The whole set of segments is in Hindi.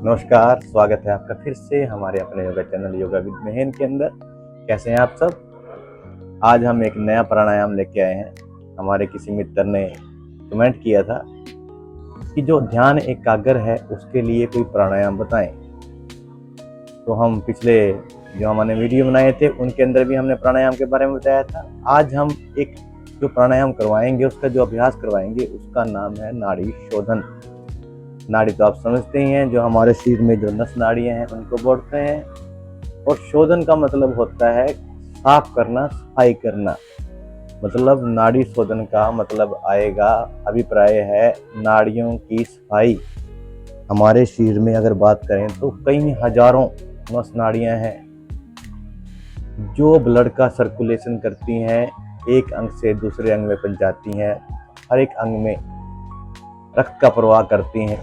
नमस्कार, स्वागत है आपका फिर से हमारे अपने yoga channel yoga with Mahan के अंदर। कैसे हैं आप सब। आज हम एक नया प्राणायाम लेके आए हैं। हमारे किसी मित्र ने कमेंट किया था कि जो ध्यान एकाग्र है उसके लिए कोई प्राणायाम बताएं। तो हम पिछले जो हमने वीडियो बनाए थे उनके अंदर भी हमने प्राणायाम के बारे में बताया था। आज हम एक जो प्राणायाम करवाएंगे, उसका जो अभ्यास करवाएंगे, उसका नाम है नाड़ी शोधन। नाड़ी तो आप समझते ही हैं, जो हमारे शरीर में जो नस नाड़ियां हैं उनको बोलते हैं। और शोधन का मतलब होता है साफ करना, सफाई करना। मतलब नाड़ी शोधन का मतलब आएगा, अभिप्राय है नाड़ियों की सफाई। हमारे शरीर में अगर बात करें तो कई हजारों नस नाड़ियां हैं जो ब्लड का सर्कुलेशन करती हैं, एक अंग से दूसरे अंग में पहुंचाती हैं, हर एक अंग में रक्त का प्रवाह करती हैं।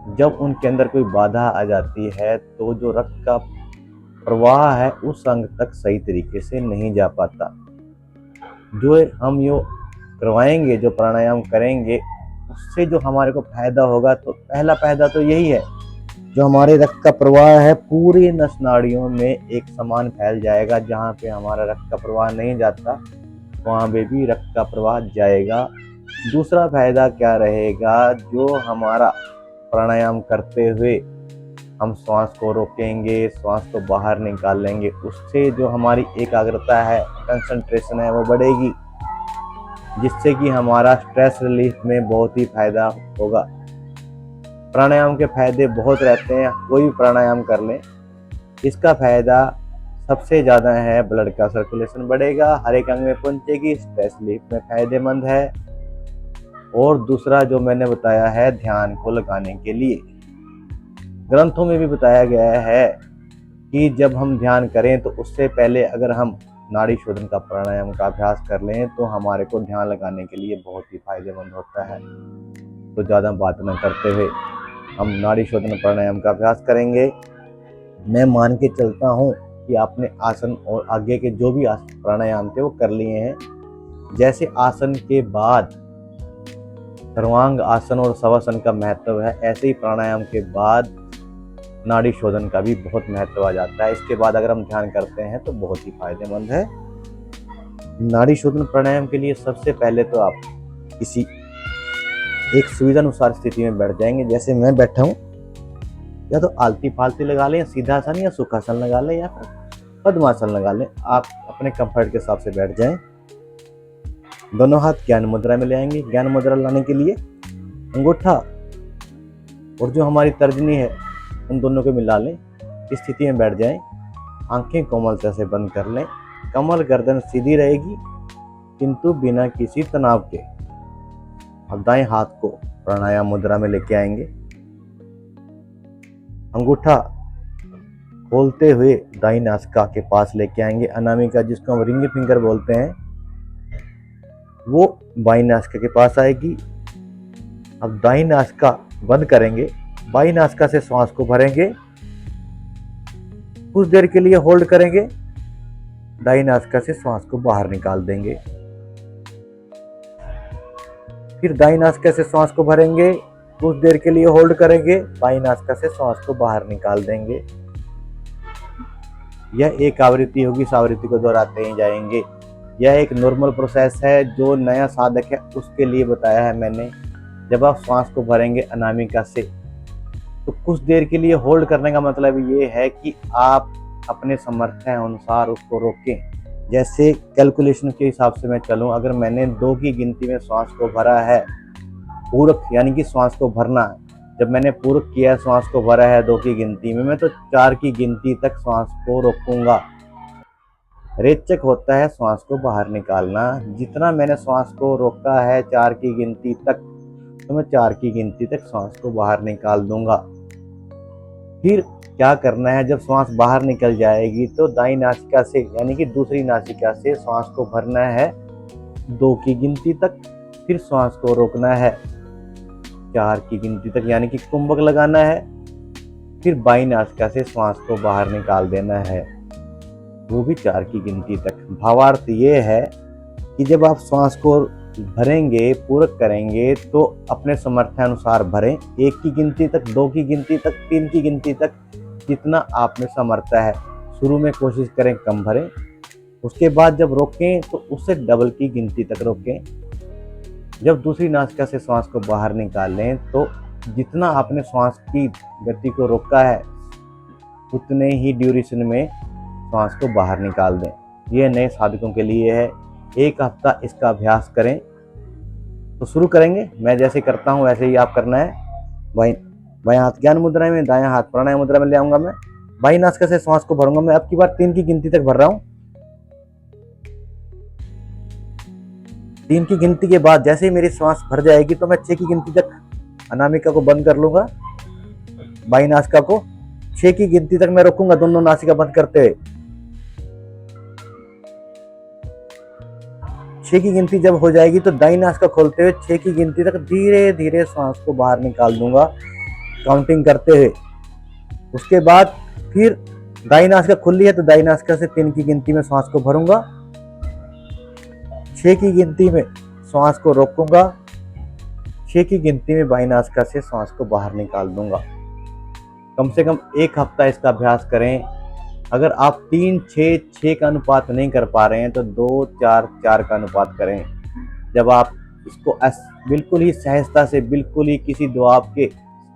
जब उनके अंदर कोई बाधा आ जाती है तो जो रक्त का प्रवाह है उस अंग तक सही तरीके से नहीं जा पाता। जो हम यो करवाएंगे, जो प्राणायाम करेंगे, उससे जो हमारे को फायदा होगा, तो पहला फायदा तो यही है, जो हमारे रक्त का प्रवाह है पूरी नस नाड़ियों में एक समान फैल जाएगा। जहाँ पे हमारा रक्त का प्रवाह नहीं जाता वहाँ पे भी रक्त का प्रवाह जाएगा। दूसरा फायदा क्या रहेगा, जो हमारा प्राणायाम करते हुए हम श्वास को रोकेंगे, श्वास को बाहर निकाल लेंगे, उससे जो हमारी एकाग्रता है, कंसंट्रेशन है, वो बढ़ेगी, जिससे कि हमारा स्ट्रेस रिलीफ में बहुत ही फायदा होगा। प्राणायाम के फायदे बहुत रहते हैं, कोई भी प्राणायाम कर लें, इसका फायदा सबसे ज़्यादा है ब्लड का सर्कुलेशन बढ़ेगा, हर एक अंग में पहुंचेगी, स्ट्रेस रिलीफ में फायदेमंद है। और दूसरा जो मैंने बताया है, ध्यान को लगाने के लिए ग्रंथों में भी बताया गया है कि जब हम ध्यान करें तो उससे पहले अगर हम नाड़ी शोधन का प्राणायाम का अभ्यास कर लें तो हमारे को ध्यान लगाने के लिए बहुत ही फायदेमंद होता है। तो ज़्यादा बात न करते हुए हम नाड़ी शोधन प्राणायाम का अभ्यास करेंगे। मैं मान के चलता हूँ कि आपने आसन और आगे के जो भी प्राणायाम थे वो कर लिए हैं। जैसे आसन के बाद सर्वांग आसन और शवासन का महत्व है, ऐसे ही प्राणायाम के बाद नाड़ी शोधन का भी बहुत महत्व आ जाता है। इसके बाद अगर हम ध्यान करते हैं तो बहुत ही फायदेमंद है। नाड़ी शोधन प्राणायाम के लिए सबसे पहले तो आप किसी एक सुविधा अनुसार स्थिति में बैठ जाएंगे। जैसे मैं बैठा हूँ, या तो आलती फालती लगा लें, सीधासन या सुखासन लगा लें, या फिर पद्मासन लगा लें। आप अपने कंफर्ट के हिसाब से बैठ जाएं। दोनों हाथ ज्ञान मुद्रा में ले आएंगे। ज्ञान मुद्रा लाने के लिए अंगूठा और जो हमारी तर्जनी है उन दोनों को मिला लें। इस स्थिति में बैठ जाएं। आंखें कोमलता से बंद कर लें। कमर गर्दन सीधी रहेगी किंतु बिना किसी तनाव के। अब दाएं हाथ को प्राणायाम मुद्रा में लेके आएंगे। अंगूठा खोलते हुए दाईं नासिका के पास लेके आएंगे। अनामिका, जिसको हम रिंग फिंगर बोलते हैं, वो बाईं नासिका के पास आएगी। अब दाईं नासिका बंद करेंगे, बाईं नासिका से श्वास को भरेंगे, कुछ देर के लिए होल्ड करेंगे, दाईं नासिका से श्वास को बाहर निकाल देंगे। फिर दाईं नासिका से श्वास को भरेंगे, कुछ देर के लिए होल्ड करेंगे, बाईं नासिका से श्वास को बाहर निकाल देंगे। यह एक आवृत्ति होगी, इस आवृत्ति को दोहराते ही जाएंगे। यह एक नॉर्मल प्रोसेस है, जो नया साधक है उसके लिए बताया है मैंने। जब आप श्वास को भरेंगे अनामिका से, तो कुछ देर के लिए होल्ड करने का मतलब ये है कि आप अपने सामर्थ्य अनुसार उसको रोकें। जैसे कैलकुलेशन के हिसाब से मैं चलूं, अगर मैंने 2 की गिनती में श्वास को भरा है, पूरक यानी कि श्वास को भरना है, जब मैंने पूरक किया, श्वास को भरा है 2 की गिनती में, मैं तो 4 की गिनती तक श्वास को रोकूंगा। रेचक होता है श्वास को बाहर निकालना। जितना मैंने श्वास को रोका है 4 की गिनती तक, तो मैं 4 की गिनती तक श्वास को बाहर निकाल दूंगा। फिर क्या करना है, जब श्वास बाहर निकल जाएगी तो दाईं नासिका से यानी कि दूसरी नासिका से श्वास को भरना है 2 की गिनती तक, फिर श्वास को रोकना है 4 की गिनती तक यानी कि कुंभक लगाना है, फिर बाईं नासिका से श्वास को बाहर निकाल देना है, वो भी 4 की गिनती तक। भावार्थ ये है कि जब आप श्वास को भरेंगे, पूरक करेंगे तो अपने सामर्थ्यानुसार भरें। 1 की गिनती तक, 2 की गिनती तक, 3 की गिनती तक, जितना आप में सामर्थ्य है। शुरू में कोशिश करें कम भरें, उसके बाद जब रोकें तो उससे डबल की गिनती तक रोकें। जब दूसरी नासिका से श्वास को बाहर निकालें तो जितना आपने श्वास की गति को रोका है उतने ही ड्यूरेशन में श्वास को बाहर निकाल दें। यह नए साधकों के लिए है। 1 हफ्ता इसका अभ्यास करें। तो शुरू करेंगे, मैं जैसे करता हूँ वैसे ही आप करना है। बाएं हाथ ज्ञान मुद्रा में, दायां हाथ प्राणायाम मुद्रा में ले आऊंगा मैं। बाई नासिका से श्वास को भरूंगा मैं। अब की बार 3 की गिनती तक भर रहा हूँ। 3 की गिनती के बाद जैसे ही मेरी श्वास भर जाएगी तो मैं 6 की गिनती तक अनामिका को बंद कर लूंगा। बाई नासिका को 6 की गिनती तक मैं रोकूंगा, दोनों नासिका बंद करते हुए। 6 की गिनती जब हो जाएगी तो दाई नासिका खोलते हुए 6 की गिनती तक धीरे धीरे श्वास को बाहर निकाल दूंगा, काउंटिंग करते हुए। उसके बाद फिर दाई नासिका खुली है तो दाई नासिका से 3 की गिनती में श्वास को भरूंगा, 6 की गिनती में श्वास को रोकूंगा, 6 की गिनती में बाई नासिका से श्वास को बाहर निकाल दूंगा। कम से कम 1 हफ्ता इसका अभ्यास करें। अगर आप 3-6-6 का अनुपात नहीं कर पा रहे हैं तो 2-4-4 का अनुपात करें। जब आप इसको बिल्कुल ही सहजता से, बिल्कुल ही किसी दबाव के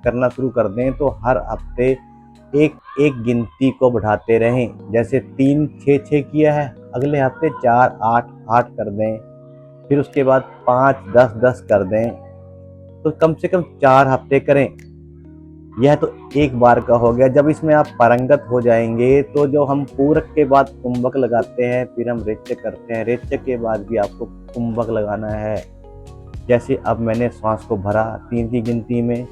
करना शुरू कर दें तो हर हफ्ते एक गिनती को बढ़ाते रहें। जैसे 3-6-6 किया है, अगले हफ्ते 4-8-8 कर दें, फिर उसके बाद 5-10-10 कर दें। तो कम से कम 4 हफ्ते करें। यह तो एक बार का हो गया। जब इसमें आप पारंगत हो जाएंगे तो जो हम पूरक के बाद कुंभक लगाते हैं, फिर हम रेचक करते हैं, रेचक के बाद भी आपको कुंभक लगाना है। जैसे अब मैंने श्वास को भरा 3 की गिनती में,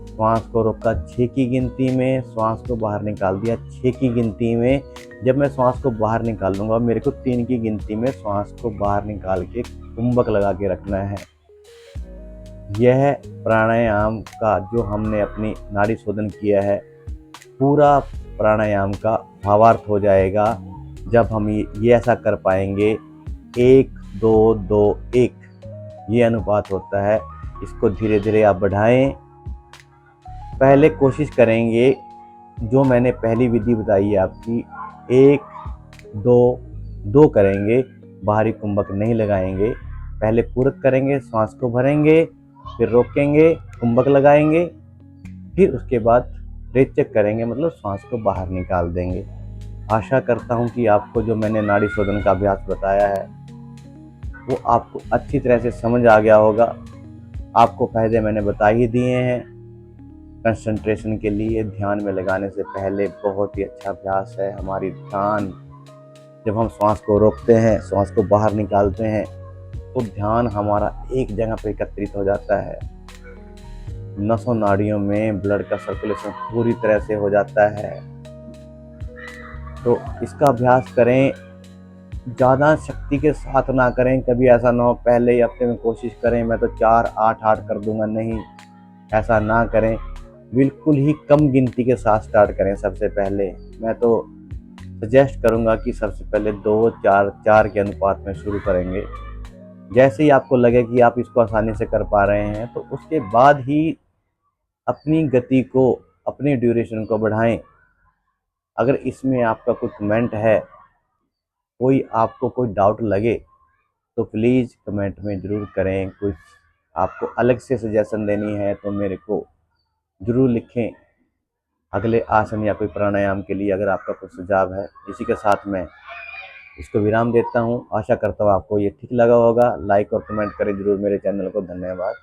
श्वास को रोका 6 की गिनती में, श्वास को बाहर निकाल दिया 6 की गिनती में। जब मैं श्वास को बाहर निकाल लूँगा मेरे को 3 की गिनती में श्वास को बाहर निकाल के कुंभक लगा के रखना है। यह प्राणायाम का जो हमने अपनी नाड़ी शोधन किया है, पूरा प्राणायाम का भावार्थ हो जाएगा जब हम ये ऐसा कर पाएंगे। 1-2-2-1 ये अनुपात होता है। इसको धीरे धीरे आप बढ़ाएं। पहले कोशिश करेंगे, जो मैंने पहली विधि बताई है आपकी, 1-2-2 करेंगे, बाहरी कुंभक नहीं लगाएंगे। पहले पूरक करेंगे, श्वास को भरेंगे, फिर रोकेंगे, कुंभक लगाएंगे, फिर उसके बाद रेचक करेंगे, मतलब श्वास को बाहर निकाल देंगे। आशा करता हूँ कि आपको जो मैंने नाड़ी शोधन का अभ्यास बताया है वो आपको अच्छी तरह से समझ आ गया होगा। आपको फायदे मैंने बता ही दिए हैं। कंसंट्रेशन के लिए ध्यान में लगाने से पहले बहुत ही अच्छा अभ्यास है। हमारी ध्यान, जब हम श्वास को रोकते हैं, श्वास को बाहर निकालते हैं तो ध्यान हमारा एक जगह पर एकत्रित हो जाता है। नसों नाड़ियों में ब्लड का सर्कुलेशन पूरी तरह से हो जाता है। तो इसका अभ्यास करें, ज़्यादा शक्ति के साथ ना करें। कभी ऐसा ना हो पहले ही हफ्ते में कोशिश करें मैं तो 4-8-8 कर दूंगा, नहीं, ऐसा ना करें। बिल्कुल ही कम गिनती के साथ स्टार्ट करें। सबसे पहले मैं तो सजेस्ट करूंगा कि सबसे पहले 2-4-4 के अनुपात में शुरू करेंगे। जैसे ही आपको लगे कि आप इसको आसानी से कर पा रहे हैं तो उसके बाद ही अपनी गति को, अपनी ड्यूरेशन को बढ़ाएं। अगर इसमें आपका कोई कमेंट है, आपको कोई डाउट लगे तो प्लीज़ कमेंट में ज़रूर करें। कुछ आपको अलग से सजेशन देनी है तो मेरे को ज़रूर लिखें। अगले आसन या कोई प्राणायाम के लिए अगर आपका कोई सुझाव है। इसी के साथ मैं इसको विराम देता हूँ। आशा करता हूँ आपको ये ठीक लगा होगा। लाइक और कमेंट करें ज़रूर मेरे चैनल को। धन्यवाद।